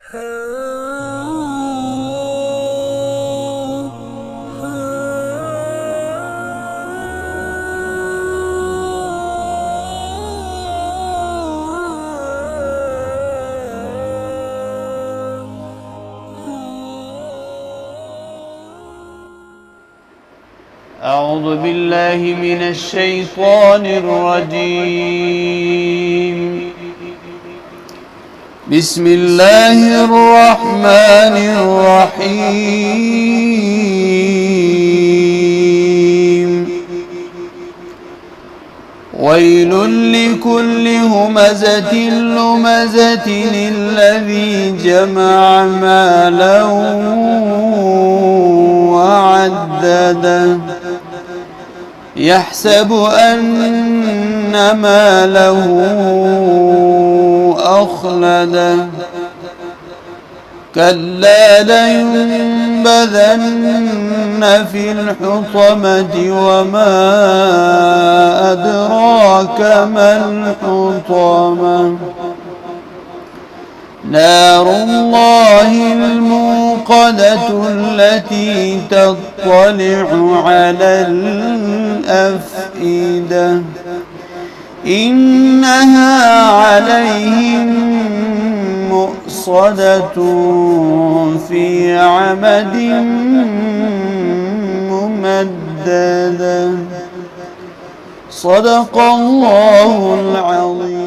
أعوذ بالله من الشيطان الرجيم. بسم الله الرحمن الرحيم. ويل لكل همزة لمزة الذي جمع مالا وعدده يحسب أن ماله أخلده كلا لينبذن في الحطمة وما أدراك ما الحطمة نار الله الموقدة التي تطلع على الأفئدة إنها عليهم مؤصدة في عمد ممددة. صدق الله العظيم.